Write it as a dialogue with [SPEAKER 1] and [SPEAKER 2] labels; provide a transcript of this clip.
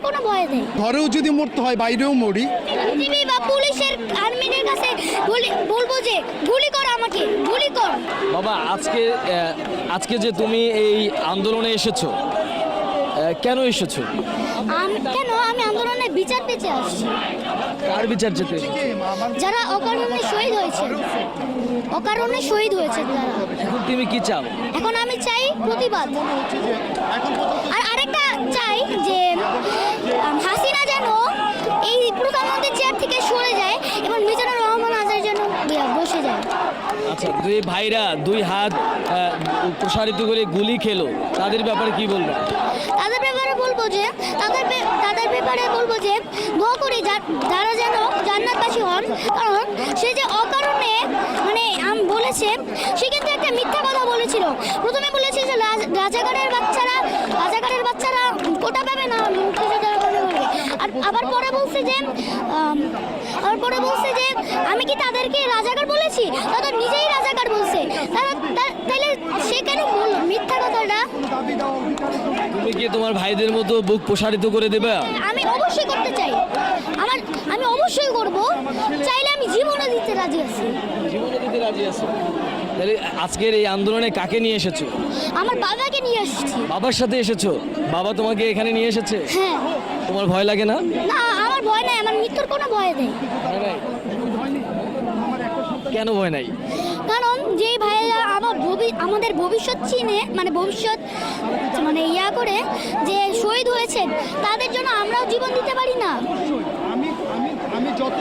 [SPEAKER 1] কোনো ভয় নেই।
[SPEAKER 2] ঘরেও যদি মরতে হয় বাইরেও মরি।
[SPEAKER 1] টিভি বা পুলিশের আর্মিদের কাছে বলবো যে গুলি কর, আমাকে গুলি কর।
[SPEAKER 3] বাবা আজকে যে তুমি এই আন্দোলনে এসেছো, কেন এসেছো?
[SPEAKER 1] কেন আমি আন্দোলনে বিচার পেতে আসছি।
[SPEAKER 3] কার বিচার চেতে?
[SPEAKER 1] যারা অকারণে শহীদ হয়েছে, অকারণে শহীদ হয়েছে যারা।
[SPEAKER 3] এখন তুমি কি চাও?
[SPEAKER 1] এখন আমি চাই প্রতিবাদ। আর আরেকটা চাই যে হাসিনা যেন এই প্রধানমন্ত্রীর চেয়ার থেকে সরে যায় এবং মিজানুর রহমান আজাদ যেন বসে যায়।
[SPEAKER 3] আচ্ছা, দুই ভাইরা দুই হাত প্রসারিত করে গুলি খেলো, তাদের ব্যাপারে কি বলবো?
[SPEAKER 1] তাদের ব্যাপারে বলবো যে তাদের ব্যাপারে বলবো যে দোয়া করি যারা যেন জান্নাতবাসী হন। কারণ সে যে অকারণে মানে বলেছে, সে কিন্তু একটা মিথ্যা কথা বলেছিল। প্রথমে বলেছে যে রাজাকারের বাচ্চারা কোটা পাবে না, মুক্তিযোদ্ধারা পাবে। আর আবার পরে বলছে যে আমি কি তাদেরকে রাজাকার বলেছি? তারা নিজেই রাজাকার বলছে। তাহলে সে কেন বলল মিথ্যা কথাটা?
[SPEAKER 3] তুমি কি তোমার ভাইদের মতো বুক প্রসারিত করে দেবে?
[SPEAKER 1] আমি অবশ্যই করতে চাই। আমি অবশ্যই করব। চাইলে আমি জীবনও দিতে রাজি আছি।
[SPEAKER 3] জীবনে দিতে রাজি আছো? তাহলে আজকের এই আন্দোলনে কাকে নিয়ে এসেছো?
[SPEAKER 1] আমার বাবাকে নিয়ে আসছি।
[SPEAKER 3] বাবার সাথে এসেছো? বাবা তোমাকে এখানে নিয়ে এসেছে?
[SPEAKER 1] হ্যাঁ।
[SPEAKER 3] তোমার ভয় লাগে না?
[SPEAKER 1] না, আমার ভয় নাই। আমার মৃত্যুর কোনো ভয় নেই।
[SPEAKER 3] কেন ভয় নাই?
[SPEAKER 1] কারণ যেই ভাইয়েরা আমাদের ভবিষ্যৎ চিনে, মানে ভবিষ্যৎ ইয়া করে যে শহীদ হয়েছেন, তাদের জন্য আমরাও জীবন দিতে পারি না।
[SPEAKER 2] আমি যত